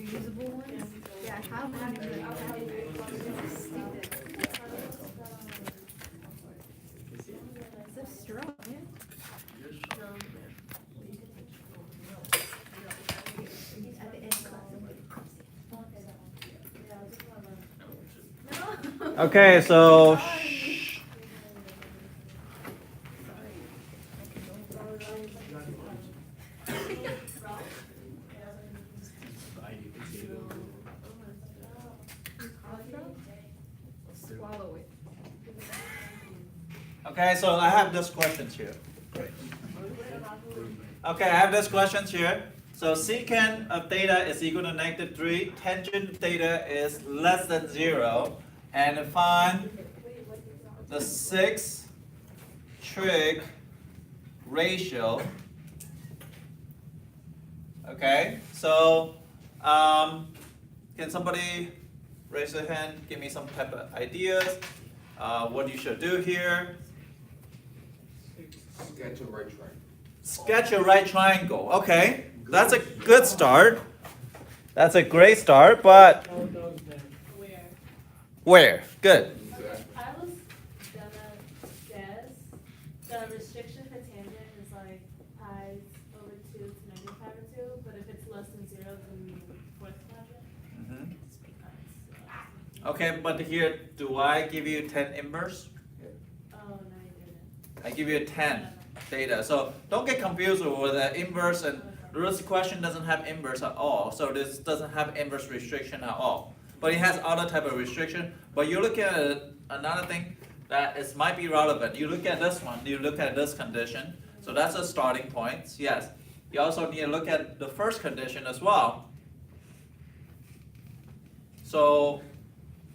reusable ones? Yeah, I have one. Stupid. So strong, man. At the end class. Okay, so Swallow it. okay, so I have these questions here. Okay, I have these questions here. So secant of theta is equal to -3, tangent of theta is less than 0, and find the 6 trig ratio. Okay, so can somebody raise their hand, give me some type of ideas, what you should do here? Sketch a right triangle. Sketch a right triangle. Okay, that's a good start. That's a great start, but where? Good. I was gonna guess the restriction for tangent is like pi over 2 to -pi/2, but if it's less than 0, then fourth quadrant. Okay, but here, do I give you 10 inverse? Oh, no, you didn't. I give you 10 theta. So don't get confused with the inverse, and this question doesn't have inverse at all. So this doesn't have inverse restriction at all. But it has other type of restriction. But you look at another thing that is might be relevant. You look at this one, you look at this condition. So that's a starting point, yes. You also need to look at the first condition as well. So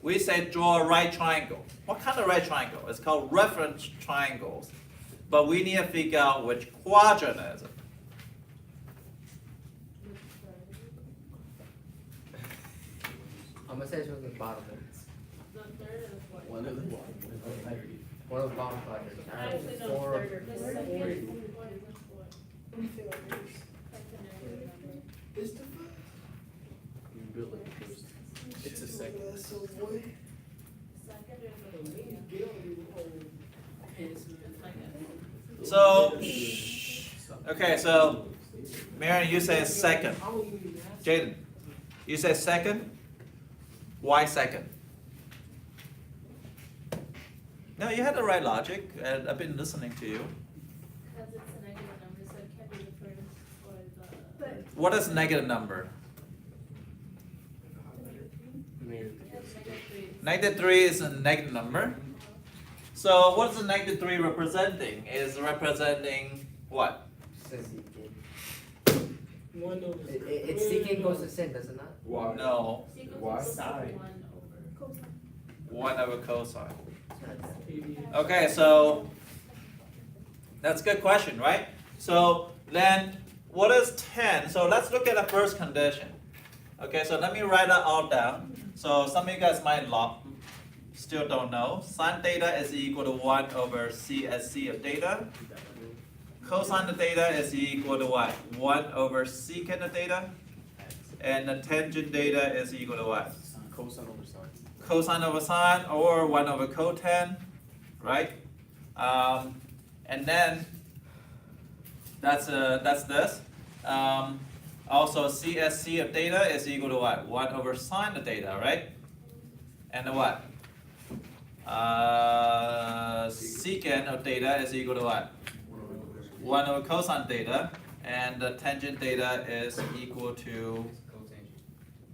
we say draw a right triangle. What kind of right triangle? It's called reference triangles. But we need to figure out which quadrant is it. I'm gonna say it's from the bottom. The third or the fourth? One of the bottom. One of the bottom quadrants. Actually, no, Four. third or fourth. The second or fourth. That's a negative number. It's a second. Second or the So, okay, so Marion, you say second. Jaden, you say second? Why second? No, you had the right logic, and I've been listening to you. Because it's a negative number, so it can't be the first or the. What is negative number? -3 is a negative number. So what is the -3 representing? Is representing what? Says secant. It's secant goes to sin, does it not? Why? No, Secant Why? is Sine. 1 over. 1 over cosine. It's not that. Okay, so that's a good question, right? So then what is 10? So let's look at the first condition. Okay, so let me write that all down. So some of you guys might still don't know. Sine theta is equal to 1 over CSC of theta. Cosine of theta is equal to what? 1 over secant of theta. And the tangent theta is equal to what? Cosine over sine. Cosine over sine, or 1 over cotan, right? And then that's this. Also CSC of theta is equal to what? 1 over sine of theta, right? And the what? Secant of theta is equal to what? 1 over cosine theta, and the tangent theta is equal to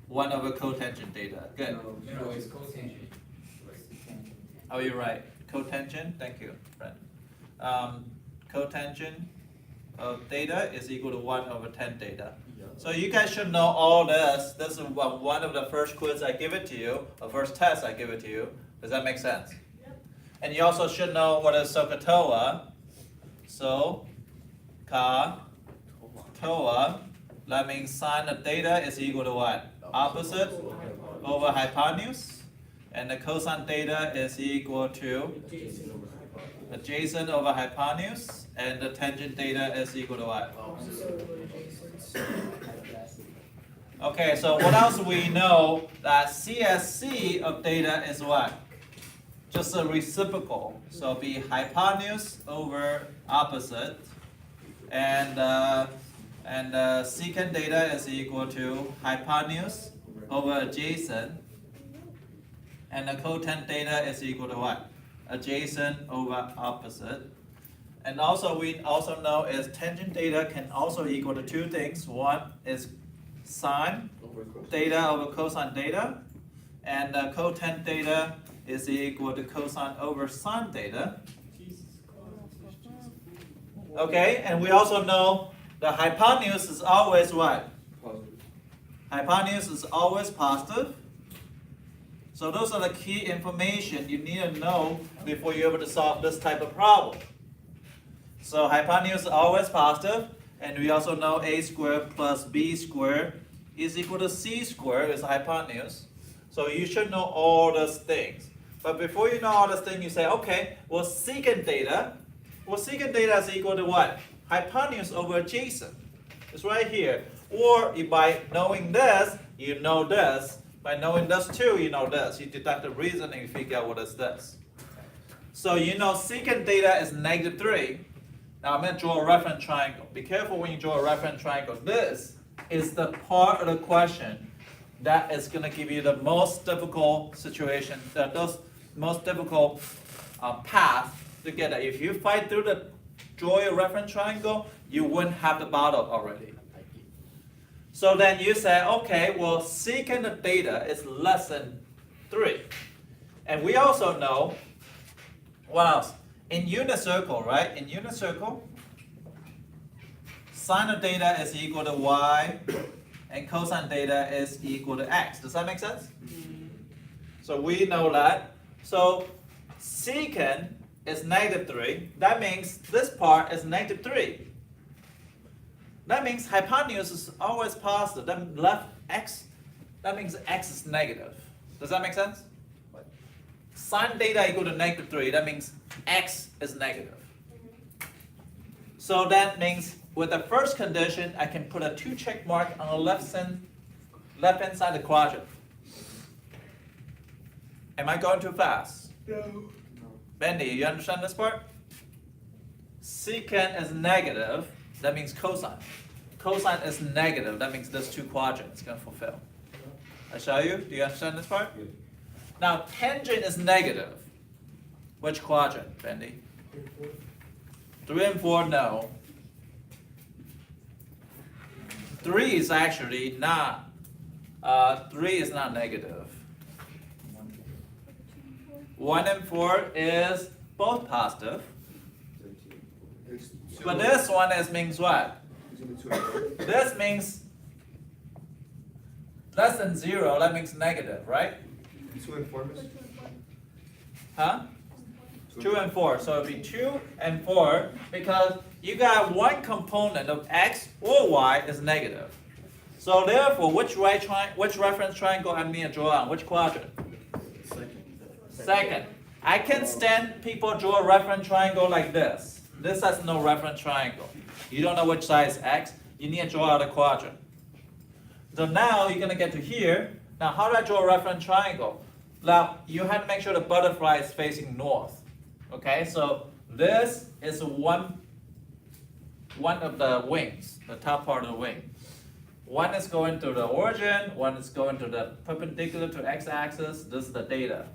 1 over cotangent theta. Good. No, it's cotangent. Oh, you're right. Cotangent, thank you, friend. Cotangent of theta is equal to 1 over 10 theta. So you guys should know all this. This is one of the first quiz I give it to you, the first test I give it to you. Does that make sense? Yep. And you also should know what is Sohcahtoa. Sohcahtoa. That means sine of theta is equal to what? Opposite over hypotenuse. And the cosine theta is equal to adjacent over hypotenuse. And the tangent theta is equal to what? Okay, so what else we know that CSC of theta is what? Just a reciprocal. So be hypotenuse over opposite, and secant theta is equal to hypotenuse over adjacent, and the cotangent theta is equal to what? Adjacent over opposite. And also we also know is tangent theta can also equal to two things. One is sine theta over cosine theta, and cotangent theta is equal to cosine over sine theta. Okay, and we also know the hypotenuse is always what? Hypotenuse is always positive. So those are the key information you need to know before you're able to solve this type of problem. So hypotenuse is always positive, and we also know a squared plus b squared is equal to c squared is hypotenuse. So you should know all those things. But before you know all those things, you say, okay, well secant theta is equal to what? Hypotenuse over adjacent. It's right here. Or by knowing this, you know this. By knowing this too, you know this. You deduct the reason and you figure out what is this. So you know secant theta is -3. Now I'm going to draw a reference triangle. Be careful when you draw a reference triangle. This is the part of the question that is going to give you the most difficult situation, those most difficult path to get it. If you fight through the draw a reference triangle, you wouldn't have the bottle already. So then you say, okay, well secant of theta is less than 3. And we also know, what else? In unit circle, right? In unit circle, sine of theta is equal to y, and cosine theta is equal to x. Does that make sense? So we know that. So secant is -3. That means this part is -3. That means hypotenuse is always positive. That left x, that means x is negative. Does that make sense? Sine theta equal to -3. That means x is negative. So that means with the first condition, I can put a 2 check mark on the left hand side of the quadrant. Am I going too fast? No. Bendy, you understand this part? Secant is negative, that means cosine. Cosine is negative, that means this 2 quadrant is going to fulfill. I show you? Do you understand this part? Yeah. Now tangent is negative. Which quadrant, Bendy? 3 and 4, no. 3 is actually not. 3 is not negative. 1 and 4 is both positive. But this one means what? This means less than 0. That means negative, right? 2 and 4, miss? Huh? 2 and 4. So it'll be 2 and 4 because you got one component of x or y is negative. So therefore, which reference triangle I need to draw on? Which quadrant? Second. I can stand people draw a reference triangle like this. This has no reference triangle. You don't know which side is x. You need to draw out a quadrant. So now you're going to get to here. Now how do I draw a reference triangle? Now you have to make sure the butterfly is facing north. Okay, so this is one of the wings, the top part of the wing. One is going to the origin, one is going to the perpendicular to x-axis. This is the theta.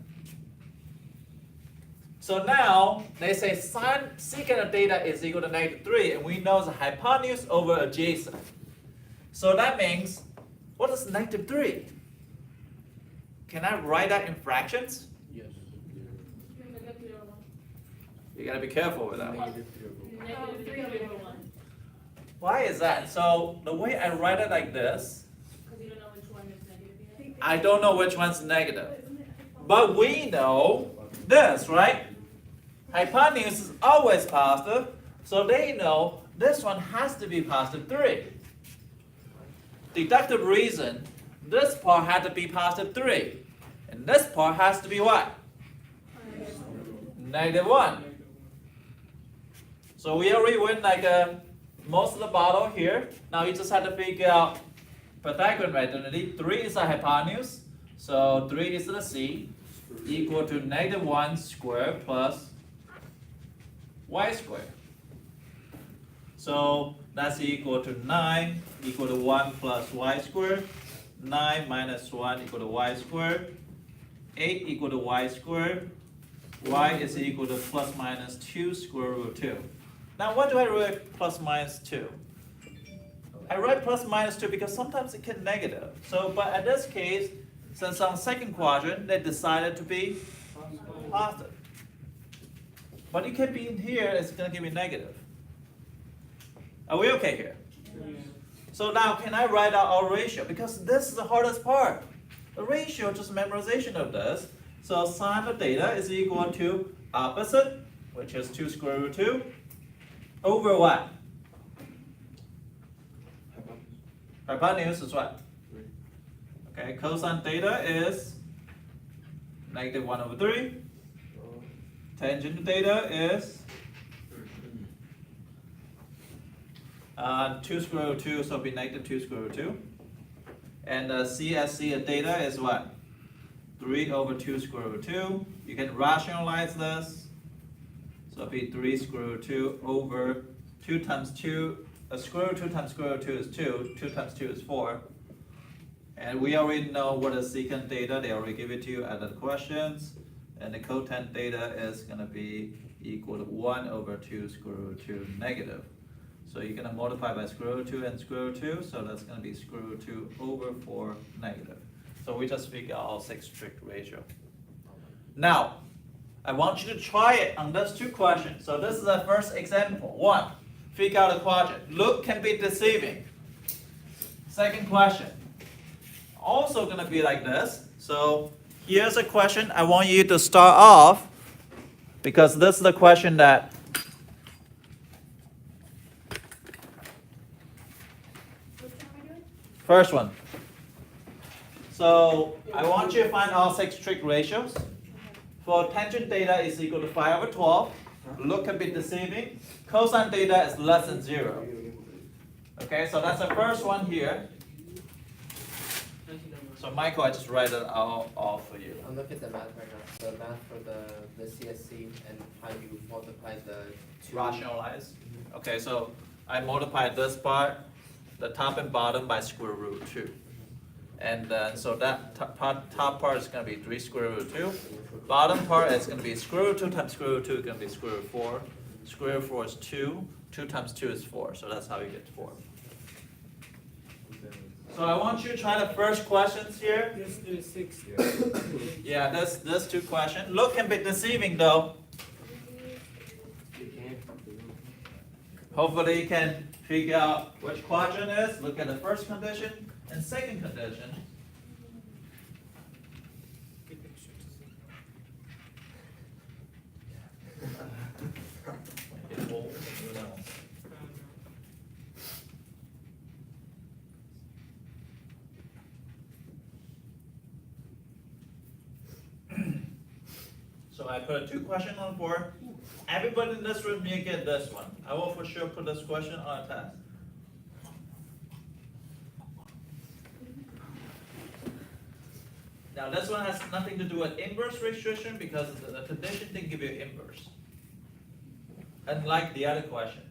So now they say secant of theta is equal to -3, and we know it's a hypotenuse over adjacent. So that means, what is -3? Can I write that in fractions? Yes. You gotta be careful with that one. -3/1. Why is that? So the way I write it like this, Because you don't know which one is negative yet. I don't know which one's negative. But we know this, right? Hypotenuse is always positive, so they know this one has to be +3. Deductive reason, this part had to be +3. And this part has to be what? -1. So we already went like most of the bottle here. Now you just have to figure out Pythagorean identity, 3 is a hypotenuse, so 3 is the C, equal to -1 squared plus y squared. So that's equal to 9 equal to 1 plus y squared, 9 minus 1 equal to y squared, 8 equal to y squared, y is equal to plus minus 2 square root 2. Now why do I write plus minus 2? I write plus minus 2 because sometimes it can negative. So, but in this case, since on second quadrant, they decided to be positive. But it can be in here, it's going to give me negative. Are we okay here? So now, can I write out our ratio? Because this is the hardest part. The ratio, just memorization of this. So sine of theta is equal to opposite, which is 2 square root 2, over what? Hypotenuse is what? Okay, cosine theta is -1 over 3. Tangent theta is 2 square root 2, so it'll be -2 square root 2. And CSC of theta is what? 3 over 2 square root 2. You can rationalize this. So it'll be 3 square root 2 over 2 times 2. Square root 2 times square root 2 is 2. 2 times 2 is 4. And we already know what is secant theta. They already give it to you at the questions. And the cotangent theta is going to be equal to 1 over 2 square root 2 negative. So you're going to multiply by square root 2 and square root 2. So that's going to be square root 2 over 4 negative. So we just figure out our 6 trig ratio. Now, I want you to try it on those 2 questions. So this is the first example. 1. Figure out a quadrant. Look can be deceiving. Second question. Also going to be like this. So here's a question I want you to start off, because this is the question that first one. So I want you to find all 6 trig ratios. For tangent theta is equal to 5 over 12. Look can be deceiving. Cosine theta is less than 0. Okay, so that's the first one here. So Michael, I just write it all for you. I'm looking at the math right now. The math for the CSC and how you multiply the 2. Rationalize. Okay, so I multiply this part, the top and bottom, by square root 2. And then, so that top part is going to be 3 square root 2. Bottom part is going to be square root 2 times square root 2 is going to be square root 4. Square root 4 is 2. 2 times 2 is 4. So that's how you get 4. So I want you to try the first questions here. Yes, there's 6. Yeah, this 2 questions. Look can be deceiving though. Hopefully you can figure out which quadrant is. Look at the first condition and second condition. So I put 2 questions on the board. Everybody in this room, you get this one. I will for sure put this question on a test. Now this one has nothing to do with inverse restriction because the condition didn't give you inverse. Unlike the other question.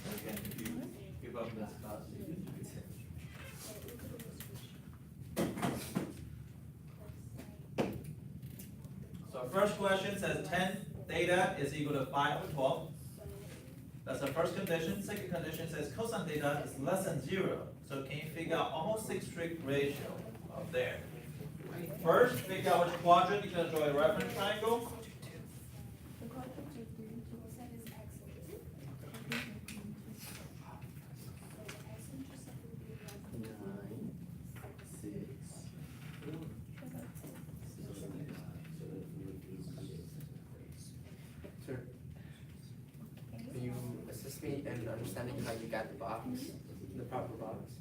Again, if you give up this class, you can do it. So first question says 10 theta is equal to 5 over 12. That's the first condition. Second condition says cosine theta is less than 0. So can you figure out all 6 trig ratio of there? First, figure out which quadrant you're going to draw a reference triangle. The quadrant intercept is Sir, can you assist me in understanding how you got the box, the proper box?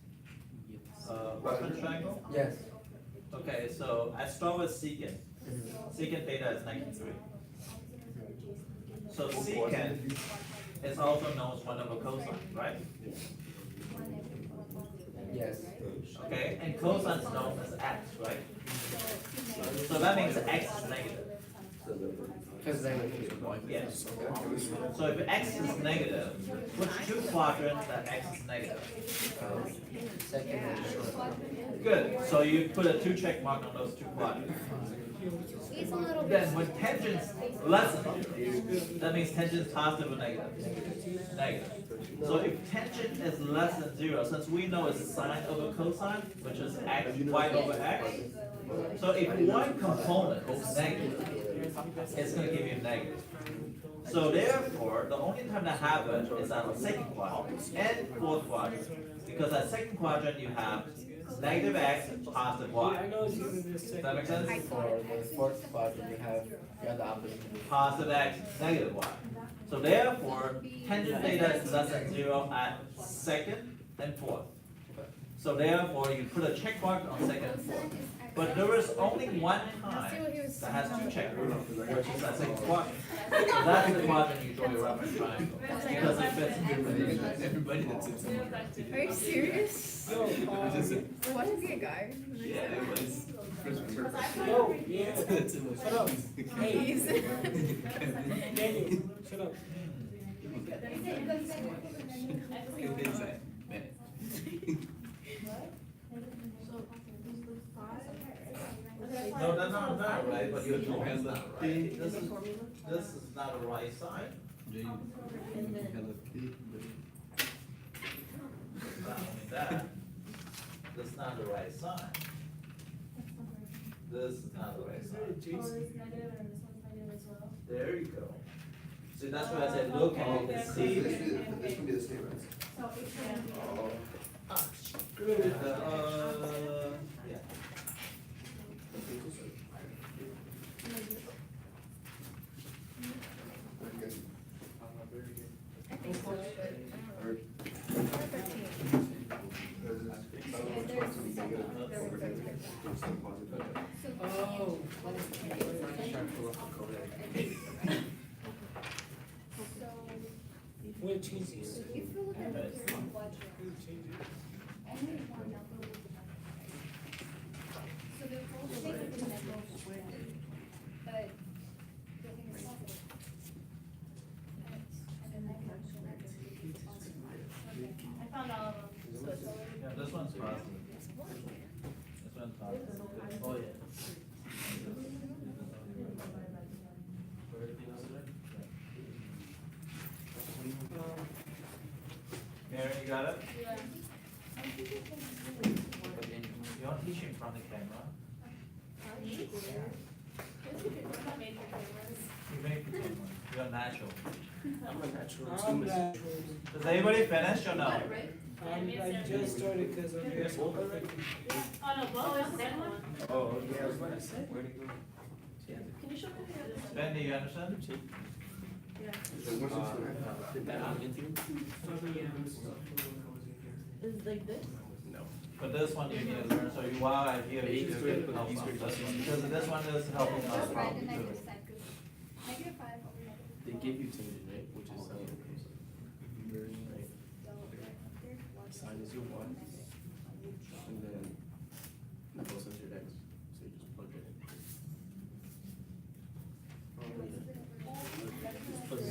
Reference triangle? Yes. Okay, so I start with secant. Secant theta is -3. So secant is also known as 1 over cosine, right? Yes. Okay, and cosine is known as x, right? So that means x is negative. Because negative. Yes. So if x is negative, which two quadrants that x is negative? Second one. Good, so you put a 2 check mark on those 2 quadrants. Then when tangent's less than 0, that means tangent's positive or negative? Negative. So if tangent is less than 0, since we know it's sine over cosine, which is x, y over x, so if one component is negative, it's going to give you negative. So therefore, the only time that happens is at the second quadrant and fourth quadrant. Because at second quadrant you have negative x, positive y. Does that make sense? For the fourth quadrant, you have the opposite. Positive x, negative y. So therefore, tangent theta is less than 0 at second and fourth. So therefore, you put a check mark on second and fourth. But there is only one time that has 2 check marks, which is at second quadrant. So that's the quadrant you draw your reference triangle. Because it fits Everybody that's in somewhere. Are you serious? What is he, a guy? Yeah, it was. Yo, yeah. Shut up. Please. Daniel, shut up. No, that's not that right, but you're talking about this is not the right side. Not only that, this is not the right side. This is not the right side. Oh, it's negative and this one's negative as well. There you go. See, that's why I said look and you can see. This can be the same, right? So it's Yeah. I think so, but. Oh. What changes? If you look at the third quadrant, only one number will be right. So the whole thing is negative, but the thing is positive. And the negative should not be positive. Okay. I found all of them, so it's already. Yeah, this one's positive. This one's positive. Oh, yeah. Mary, you got it? Yeah. You're teaching from the camera. I made the cameras. You make the camera. You're natural. I'm a natural. I'm natural. Does anybody finish or no? I just started because I'm here. Oh, no, well, it's the second one. Oh, yeah, I was about to say, where'd it go? Can you show me the other one? Ben, do you understand? Yeah. Is like this? No. But this one you need to learn, so you while I here, you East should grade, help East on grade. this one, because this one is helping us Just write problem the too. negative side, because negative 5 over negative. They give you tangent, right, which is right. Sine is your one, and then cosine is your x, so you just plug it in.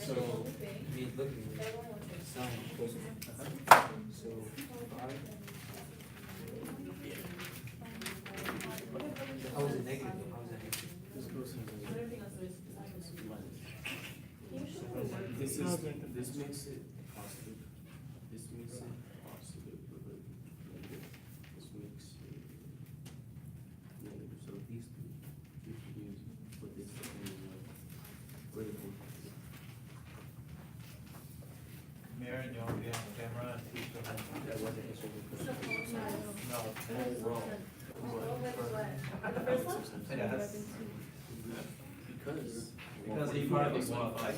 So, I mean, look at me. Sine, cosine. So, 5. How is it negative? How is it negative? This cosine is Everything else is minus. Can you show me the This makes it positive. This makes it positive, but negative. This makes it negative. So these two, you should use for this vertical. Mary, you want to be on the camera and teach them? That wasn't answering the question. No. The first one? Yes. Because. Because he probably won, like,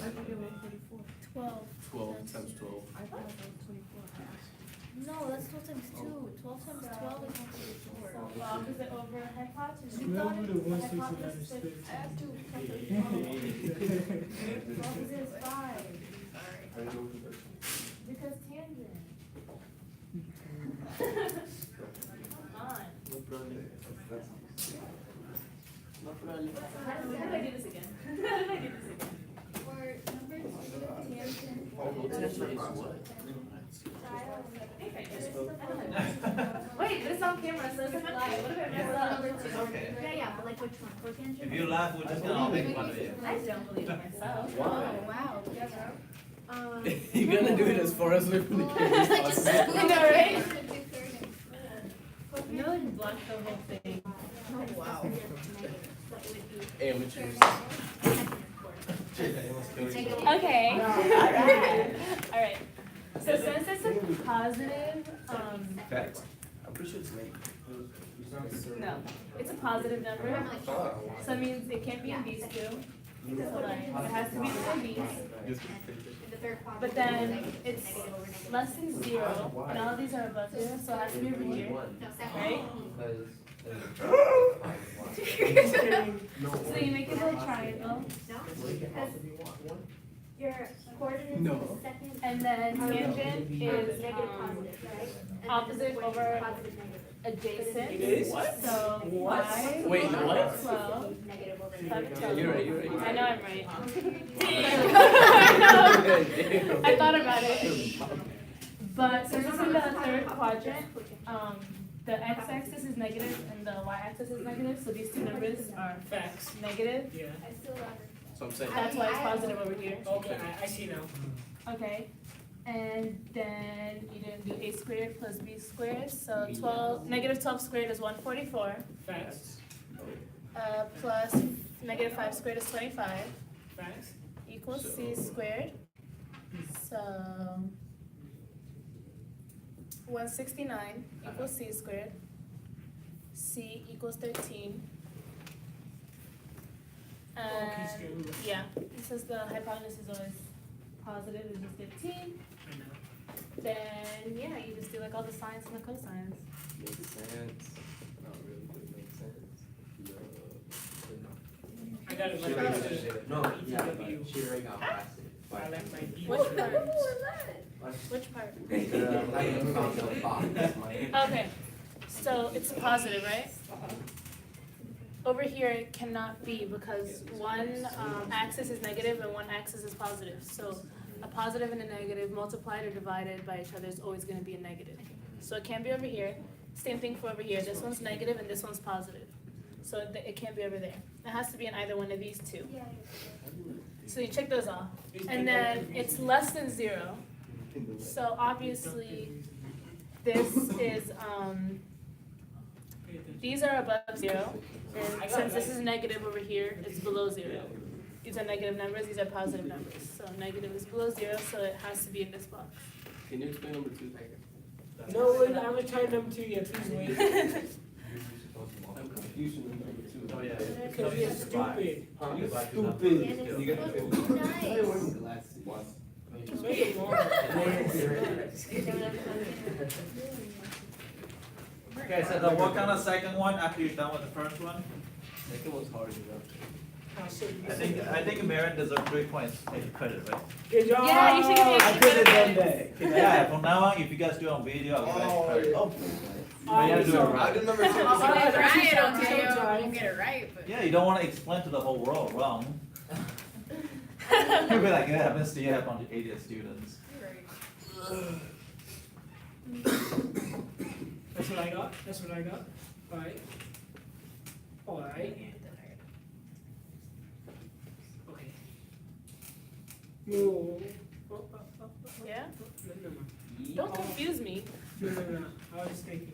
12. 12 times 12. I thought it was 24. No, that's 12 times 2. 12 times 12 is 144. So opposite over hypotenuse. We thought Remember it the was 169 hypotenuse. sticks. I have to calculate. Opposite is 5. How do you know which direction? Because tangent. Come on. No problem. No problem. How did I do this again? How did I do this again? For number 2, tangent. Tangent is what? I think I did it. Wait, but it's on camera, so it's a funny. What if I mess up? It's okay. Yeah, but like which one? For tangent? If you laugh, we're just gonna make fun of you. I don't believe in myself. Oh, wow. You're gonna do it as far as away from the camera as possible. I know, right? Right? No, you blocked the whole thing. Oh, wow. Amateurs. Okay. Alright. So since it's a positive, Facts. I'm pretty sure it's late. no, it's a positive number. So it means it can't be in these two. So like, it has to be in these. But then it's less than 0, and all of these are above 0, so it has to be over here, right? So you make a little triangle. Your coordinate No. is second. And then tangent is Negative positive, right? And opposite over positive, negative. adjacent. It is? What? So y. Wait, what? 12. Negative over Yeah, negative. you're right, you're right. I know I'm right. Damn. I thought about it. But since it's in the third quadrant, the x-axis is negative and the y-axis is negative, so these two numbers are Facts. negative. Yeah. I still love it. So I'm saying. That's why it's positive over here. Okay, I see now. Okay. And then you didn't do a squared plus b squared, so 12, negative 12 squared is 144. Facts. Plus negative 5 squared is 25. Facts. Equals c squared. So 169 equals c squared. C equals 13. Okay, square root. Yeah, since the hypotenuse is always positive, it's just 15. I know. Then yeah, you just do like all the sines and the cosines. Makes sense. Not really, but it makes sense. I got it. She Like already this. did it. No, yeah, but ETW. she already got past it. I like my B. Which part? Which part? Okay, so it's positive, right? Over here it cannot be because one axis is negative and one axis is positive. So a positive and a negative multiplied or divided by each other is always going to be a negative. So it can't be over here. Same thing for over here. This one's negative and this one's positive. So it can't be over there. It has to be in either one of these two. Yeah. So you check those off. And then it's less than 0. So obviously this is, these are above 0. And since this is negative over here, it's below 0. These are negative numbers, these are positive numbers. So negative is below 0, so it has to be in this box. Can you explain number 2? No, wait, I haven't tried number 2 yet. Please wait. I'm confused with number 2. Oh, yeah. Because you're stupid. Huh? You Stupid. And it's You get supposed it. to be nice. Glasses. Wait more. Okay, so then work on the second one after you're done with the first one. Second one's hard enough. I think Maren deserves 3 points credit, right? Good job. Yeah, you should give me I extra could have done credit. that. Yeah, from now on, if you guys do it on video, I'll give you credit. But you have to do it I'll right. do number 2. I'll get it right, but. Yeah, you don't want to explain to the whole world wrong. You'll be like, it happens to you, have a bunch of idiot students. That's what I got. That's what I got. Alright. Alright. Okay. No. Yeah? No. Don't confuse me. No. I was thinking.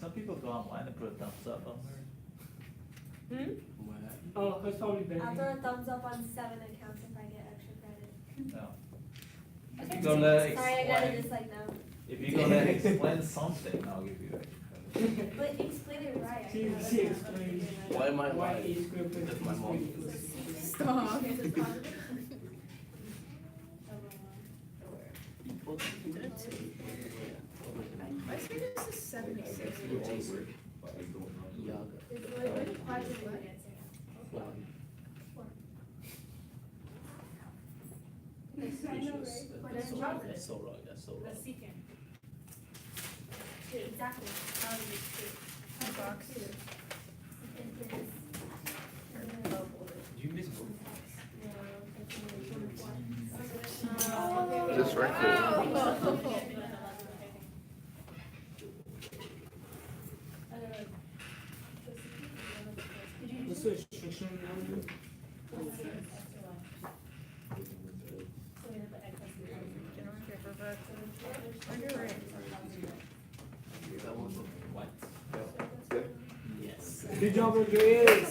Some people go online and put a thumbs up on there. Hmm? Oh, that's probably better. I'll throw a thumbs up on 7 accounts if I get extra credit. No. If Okay. you go there, Sorry, I gotta explain, just like no. if you go there, explain something, I'll give you extra credit. But explain it right. I She know that's explains Why am I why lying? A squared plus That's B my mom. squared equals C. Stop. Okay, so it's positive. My screen is 76. Yaga. What quadrant are you answering? That's so wrong, that's so The wrong. secant. Exactly. Box. You missed both. Just right there. What's the restriction now? General paper book. Underwear. That one's what? Yes. Good job, Rodriguez.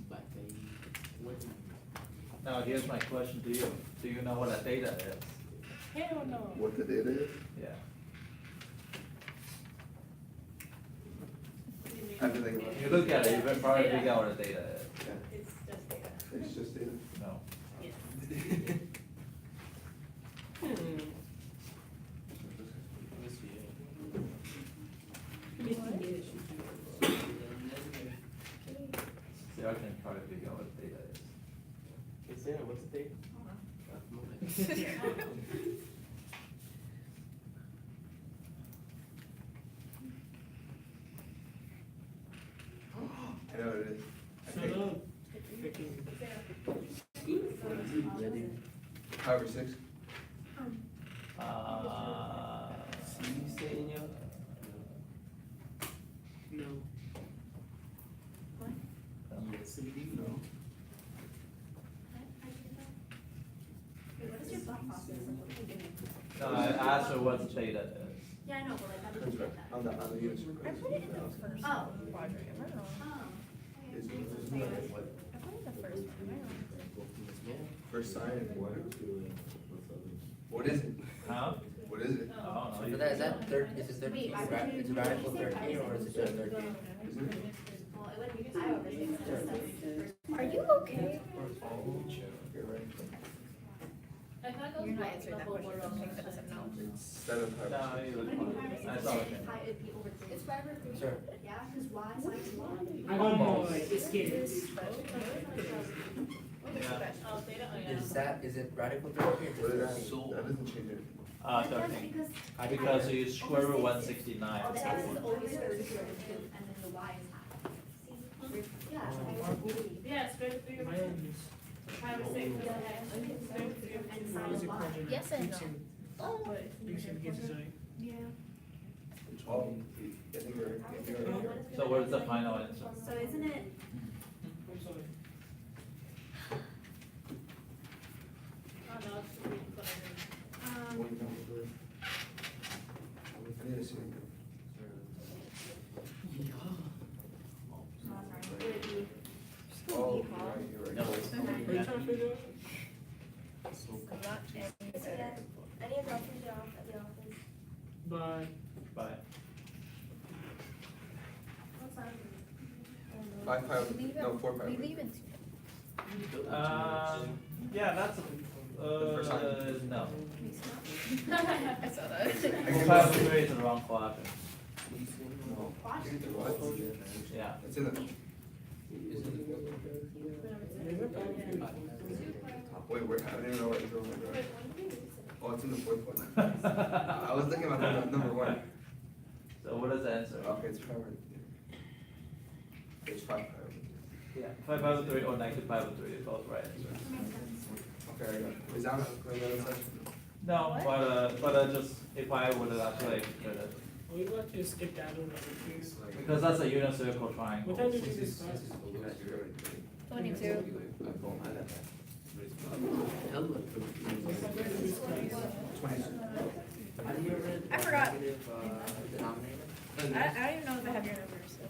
But they, what? Now, here's my question to you. Do you know what a theta is? Hell no. What the data is? Yeah. I have to think about You look at it, you can probably figure out what a theta is. It's just data. It's just data. No. Yes. See, I can try to figure out what a theta is. Is there, what's the date? I know what it is. I Shut think up. 5 or 6. No. Yes, indeed, no. What is your thought process of what you're doing? No, I asked her what theta is. Yeah, I know, but like, how did That's you right. get that? On the units. I put it in the first Oh. quadrant, am I wrong? Oh. Is okay. it what? I put it in the first one, am I wrong? First sign, what? What is it? Huh? What is it? I don't know. So that, is that third, is it third, Wait, is it radical 13 or is it just 13? Isn't it? Well, it wouldn't be, I always think that's Are you okay? Okay, right. I thought You're those not were answering the that whole question, world. I'm saying that doesn't know. It's 7 5. No, you look fine. I saw it. It'd be over three. It's 5 or 3. Sure. Yeah, because Y science Y. I don't know, like, it's getting. Yeah. Oh, theta, oh yeah. Is that, is it radical 13 or What just did that 13? mean? That doesn't change anything. It does 13. because. Because you square root 169. Oh, the X is always 32, and then the Y is half. Yeah, so I would be. Yeah, square root 3 over My 2. own is. 5 or 6 is square root 3 over 2. And Is sine it Y. quadrant? Yes and no. You should get design. Yeah. Oh, I think you're. So what is the final answer? So isn't it, I'm sorry. Oh no, it's just reading quadrant. Wait, no. I need to see. would it be, Oh, you're right. No. Are you trying to figure out? I'm not any better. I need to drop you off at the office. Bye. Bye. what's that? 5 5. We leave No, in- 4 5. We leave in 2. Yeah, that's, first time. no. I saw that. 453 is the wrong quadrant. No. Quadrant? What? Yeah. It's in the. Wait, where? I didn't even know what it was. Oh, it's in the 4th one. I was thinking about number 1. So what is the answer? Okay, it's 5. It's 5 5. Yeah, 553 or negative 553 is both right answers. Okay, I got it. Is that going on the section? No, but just if I would have actually put it, We want to skip that one, please. because that's a unit circle triangle. What time did you do this class? 22. I forgot. Denominator? I don't even know if I have your number, so.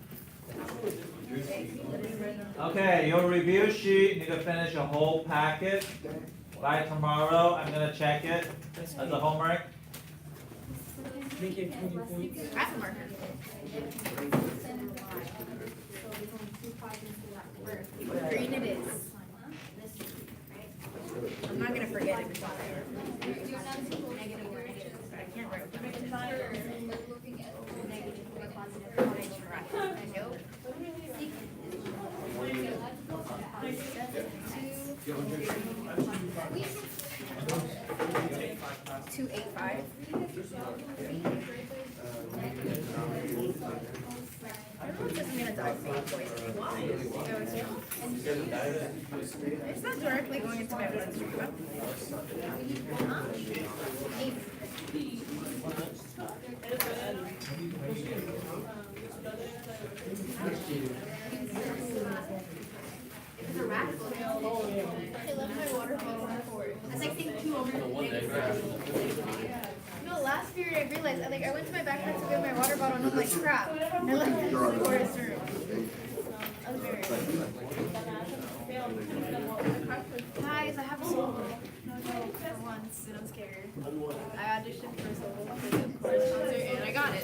Okay, your review sheet, need to finish your whole packet. By tomorrow, I'm gonna check it as a homework. Make it 20 points. I have a marker. What green it is. I'm not gonna forget if it's on there. Negative or negative. I can't write what Looking at negative or positive. Nope. Two, 285. Everyone says I'm gonna die from food poisoning. Why? It's not directly going into my bloodstream. I left my water bottle on the floor. That's like thing 2 over. No, last period I realized, I went to my backpack to get my water bottle and I'm like, crap. I left it in the forest room. I was very Guys, I have a solo. No joke, for once, and I'm scared. I auditioned for a solo for the chorus concert and I got it.